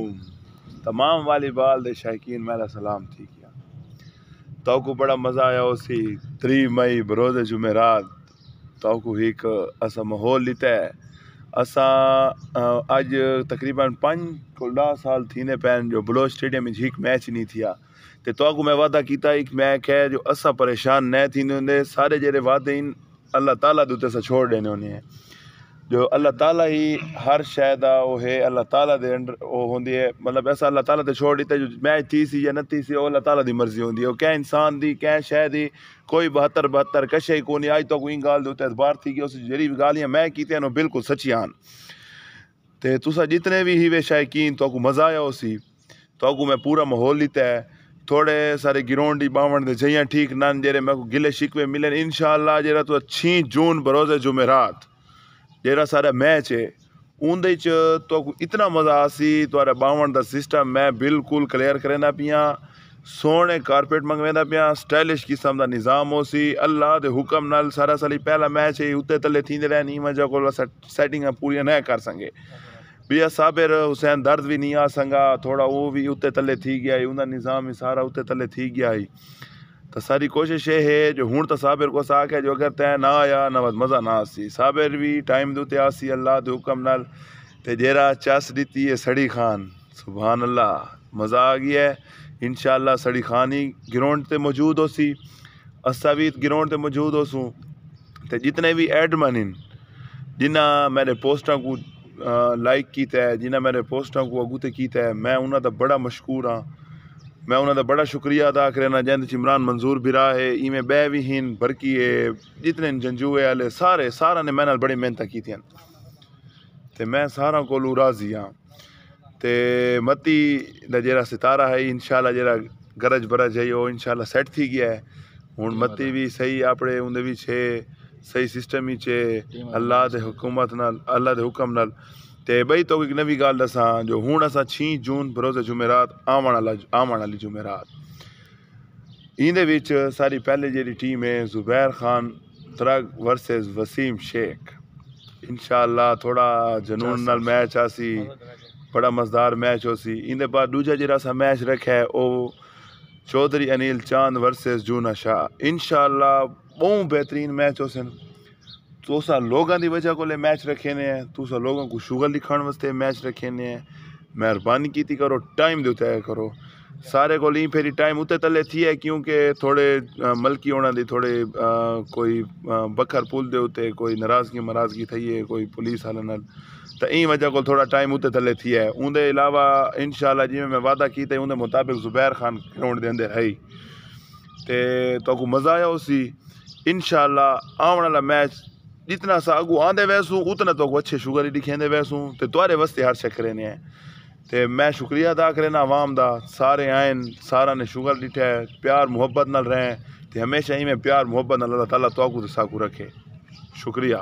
علیکم تمام والی بال دے شائقین میرا سلام تھی کیا تو کو بڑا مزہ آیا اسی 3 مئی بروز جمعرات تو کو ایک اسا ماحول لیتا ہے اسا اج تقریباً 5 سال تھینے پین جو بلوچ اسٹیڈیم میں ایک میچ نہیں تھیا تے تو کو میں وعدہ کیتا ایک میں کہ جو اسا پریشان نہ تھینے ہوندے سارے جڑے وعدے اللہ تعالیٰ دوتے سے چھوڑ دینے ہونے ہیں جو اللہ تعالیٰ ہی ہر شاید وہ ہے اللہ تعالیٰ دے انڈر وہ ہوندی ہے مطلب ایسا اللہ تعالیٰ تے چھوڑ دیتا ہے جو میچ تھی سی یا نہ تھی سی وہ اللہ تعالیٰ دی مرضی ہوندی ہے وہ کیا انسان دی کیا شے دی کوئی 72 کشے کو نہیں آج تو کوئی گال دوتے اعتبار تھی کہ اس جڑی بھی گالیاں میں کیتے ہیں بالکل سچی آن تے تسا جتنے بھی ہی وے شائقین تو کو مزہ آیا اسی تو کو میں پورا ماحول لیتا ہے تھوڑے سارے گراؤنڈ باون دے جیاں ٹھیک نان جڑے میں کو گلے شکوے ملن انشاءاللہ جڑا تو 6 جون بروز جمعرات جیرا سارا میچ ہے اندے تو اتنا مزہ آسی تو باون دا سسٹم میں بالکل کلیئر کرنا پیاں سونے کارپیٹ منگوینا پیاں سٹائلش قسم دا نظام ہو سی اللہ دے حکم نال سارا سالی پہلا میچ ہے اتے تلے تھیندے رہے نہیں وجہ کو سیٹنگ پوری نہ کر سنگے بیا صابر حسین درد بھی نہیں آ سنگا تھوڑا وہ بھی اتے تلے تھی گیا ہی انہا نظام سارا اتے تلے تھی گیا ہی تو ساری کوشش یہ ہے جو ہون تو صابر کو ساکھ ہے جو اگر تے نہ آیا نہ مزہ نہ آسی صابر بھی ٹائم دوتے آسی اللہ دے حکم نال تے جیرا چاس دیتی ہے سڑی خان سبحان اللہ مزہ آ گیا ہے انشاءاللہ سڑی خانی گراؤنڈ تے موجود ہو سی اساویت گراؤنڈ تے موجود ہو سوں تے جتنے بھی ایڈمن ہیں جنہ میرے پوسٹاں کو لائک کیتا ہے جنہ میرے پوسٹاں کو اگوتے کیتا ہے میں انہاں دا بڑا مشکور ہاں میں انہاں دا بڑا شکریہ ادا کرنا جہاں عمران منظور برا ہے ای میں بے بھی ہن برکی ہے جتنے جنجوے والے سارا نے میں نال بڑی محنت کی تھیں تے میں سارا کو راضی ہاں تے متی دا جیرا ستارہ ہے انشاءاللہ جیرا گرج برج ہے وہ انشاءاللہ سیٹ تھی گیا ہے ہن متی بھی صحیح اپنے اندے بھی چھے صحیح سسٹم ہی چھے اللہ دے حکومت نال اللہ دے حکم نال تے بھئی تو ایک نوی گال دساں جو ہون اسا 6 جون بروز جمعرات آمن والی جمعرات ایندے وچ ساری پہلے جیڑی ٹیم ہے زبیر خان ترگ ورسز وسیم شیخ انشاءاللہ تھوڑا جنون نال میچ آسی بڑا مزدار میچ ہو سی ایندے بعد دوجا جیڑا سا میچ رکھا ہے او چودھری انیل چاند ورسز جونا شاہ انشاءاللہ بہت بہترین میچ ہو سن تو سا لوگاں دی وجہ کو لے میچ رکھے نے ہیں تو سا لوگوں کو شوگر لکھان واسطے میچ رکھے نے ہیں مہربانی کیتی کرو ٹائم دیتے ہے کرو سارے کو لیں پھر ٹائم اتے تلے تھی ہے کیونکہ تھوڑے ملکی ہونا دی تھوڑے کوئی بکھر پول دے ہوتے کوئی ناراضگی تھی ہے کوئی پولیس حال نال تو این وجہ کو تھوڑا ٹائم اتے تلے تھی ہے اندے علاوہ انشاءاللہ جی میں وعدہ کیتے اندے مطابق زبیر خان گراؤنڈ دے اندر ہے تے تو کو مزہ آیا اسی انشاءاللہ آن والا میچ جتنا سا اگو آندے ویسوں اتنا تو کو اچھے شوگر ہی دکھیندے ویسوں تے توارے واسطے ہر شکرے نے ہیں تے میں شکریہ ادا کرنا عوام دا سارے آئین سارا نے شوگر ڈٹھا ہے پیار محبت نال رہیں تے ہمیشہ ہی میں پیار محبت نال اللہ تعالیٰ تو کو ساکو رکھے شکریہ